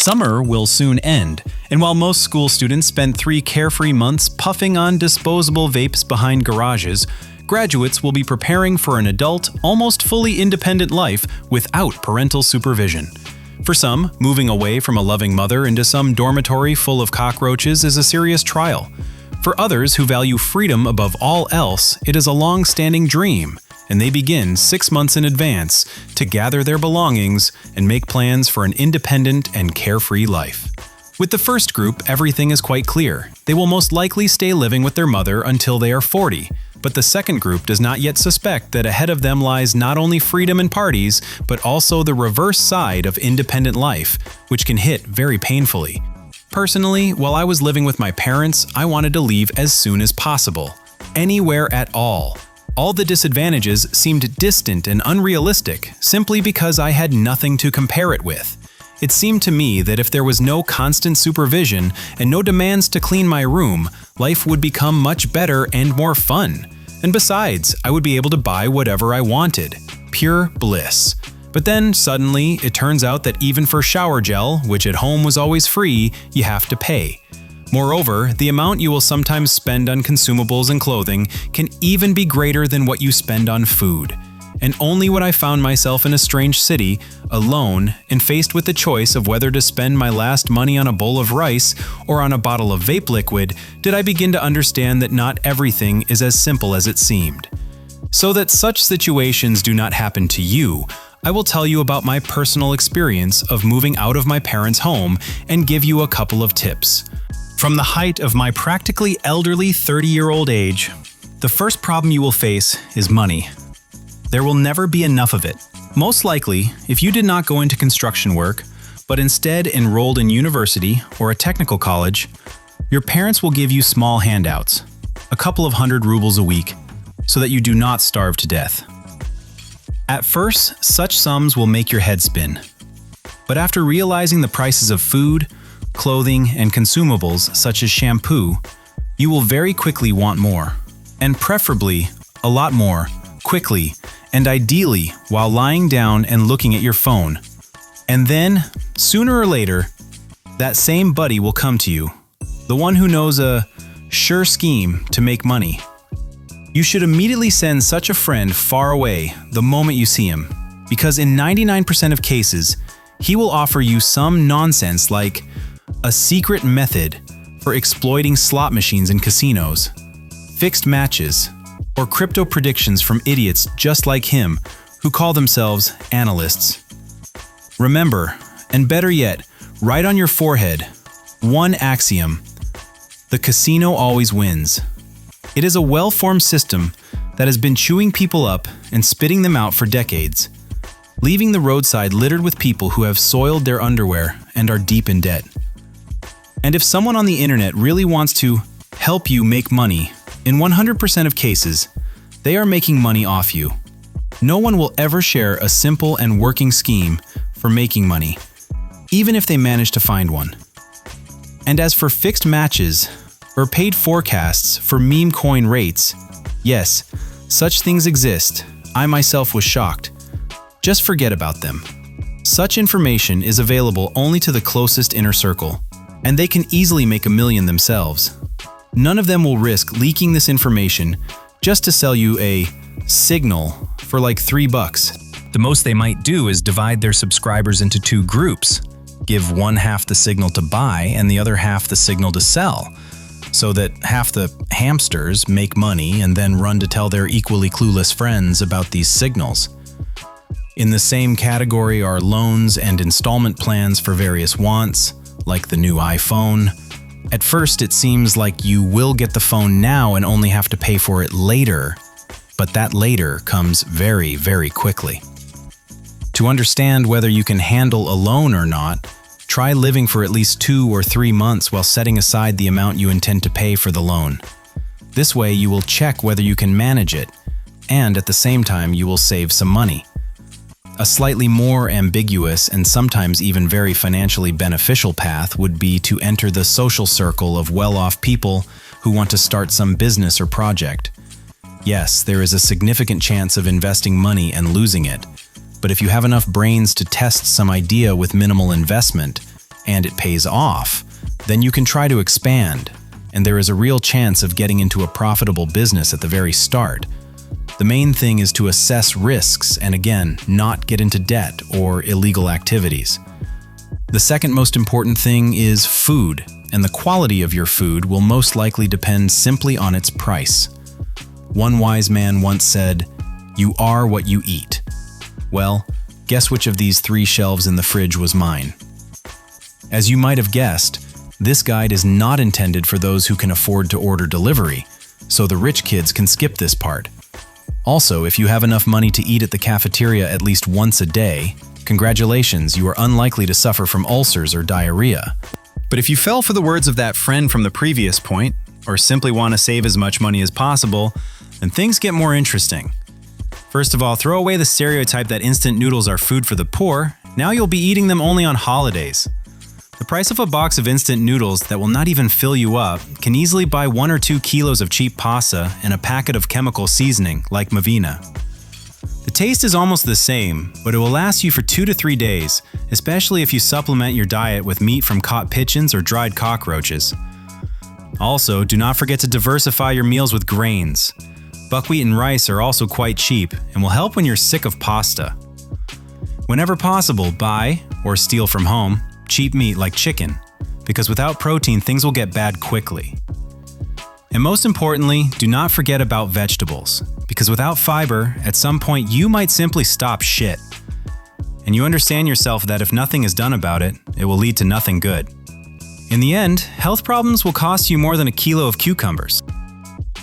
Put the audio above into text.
Summer will soon end, and while most school students spend 3 carefree months puffing on disposable vapes behind garages, graduates will be preparing for an adult, almost fully independent life without parental supervision. For some, moving away from a loving mother into some dormitory full of cockroaches is a serious trial. For others who value freedom above all else, it is a long-standing dream, and they begin 6 months in advance to gather their belongings and make plans for an independent and carefree life. With the first group, everything is quite clear. They will most likely stay living with their mother until they are 40, but the second group does not yet suspect that ahead of them lies not only freedom and parties, but also the reverse side of independent life, which can hit very painfully. Personally, while I was living with my parents, I wanted to leave as soon as possible. Anywhere at all. All the disadvantages seemed distant and unrealistic simply because I had nothing to compare it with. It seemed to me that if there was no constant supervision and no demands to clean my room, life would become much better and more fun. And besides, I would be able to buy whatever I wanted. Pure bliss. But then, suddenly, it turns out that even for shower gel, which at home was always free, you have to pay. Moreover, the amount you will sometimes spend on consumables and clothing can even be greater than what you spend on food. And only when I found myself in a strange city, alone, and faced with the choice of whether to spend my last money on a bowl of rice or on a bottle of vape liquid, did I begin to understand that not everything is as simple as it seemed. So that such situations do not happen to you, I will tell you about my personal experience of moving out of my parents' home and give you a couple of tips. From the height of my practically elderly 30-year-old age, the first problem you will face is money. There will never be enough of it. Most likely, if you did not go into construction work, but instead enrolled in university or a technical college, your parents will give you small handouts, a couple of 100 rubles a week, so that you do not starve to death. At first, such sums will make your head spin. But after realizing the prices of food, clothing, and consumables such as shampoo, you will very quickly want more, and preferably a lot more, quickly, and ideally while lying down and looking at your phone. And then, sooner or later, that same buddy will come to you, the one who knows a sure scheme to make money. You should immediately send such a friend far away the moment you see him, because in 99% of cases, he will offer you some nonsense like a secret method for exploiting slot machines in casinos, fixed matches, or crypto predictions from idiots just like him who call themselves analysts. Remember, and better yet, write on your forehead, one axiom: the casino always wins. It is a well-formed system that has been chewing people up and spitting them out for decades, leaving the roadside littered with people who have soiled their underwear and are deep in debt. And if someone on the internet really wants to help you make money, in 100% of cases, they are making money off you. No one will ever share a simple and working scheme for making money, even if they manage to find one. And as for fixed matches, or paid forecasts for meme coin rates, yes, such things exist. I myself was shocked. Just forget about them. Such information is available only to the closest inner circle, and they can easily make a million themselves. None of them will risk leaking this information just to sell you a signal for like $3. The most they might do is divide their subscribers into 2 groups, give one half the signal to buy and the other half the signal to sell, so that half the hamsters make money and then run to tell their equally clueless friends about these signals. In the same category are loans and installment plans for various wants, like the new iPhone. At first, it seems like you will get the phone now and only have to pay for it later, but that later comes very, very quickly. To understand whether you can handle a loan or not, try living for at least 2 or 3 months while setting aside the amount you intend to pay for the loan. This way, you will check whether you can manage it, and at the same time, you will save some money. A slightly more ambiguous and sometimes even very financially beneficial path would be to enter the social circle of well-off people who want to start some business or project. Yes, there is a significant chance of investing money and losing it, but if you have enough brains to test some idea with minimal investment, and it pays off, then you can try to expand, and there is a real chance of getting into a profitable business at the very start. The main thing is to assess risks and, again, not get into debt or illegal activities. The second most important thing is food, and the quality of your food will most likely depend simply on its price. One wise man once said, "You are what you eat." Well, guess which of these 3 shelves in the fridge was mine? As you might have guessed, this guide is not intended for those who can afford to order delivery, so the rich kids can skip this part. Also, if you have enough money to eat at the cafeteria at least once a day, congratulations, you are unlikely to suffer from ulcers or diarrhea. But if you fell for the words of that friend from the previous point, or simply want to save as much money as possible, then things get more interesting. First of all, throw away the stereotype that instant noodles are food for the poor. Now you'll be eating them only on holidays. The price of a box of instant noodles that will not even fill you up can easily buy 1 or 2 kilos of cheap pasta and a packet of chemical seasoning like Mavina. The taste is almost the same, but it will last you for 2 to 3 days, especially if you supplement your diet with meat from caught pigeons or dried cockroaches. Also, do not forget to diversify your meals with grains. Buckwheat and rice are also quite cheap and will help when you're sick of pasta. Whenever possible, buy, or steal from home, cheap meat like chicken, because without protein things will get bad quickly. And most importantly, do not forget about vegetables, because without fiber, at some point you might simply stop shit. And you understand yourself that if nothing is done about it, it will lead to nothing good. In the end, health problems will cost you more than a kilo of cucumbers.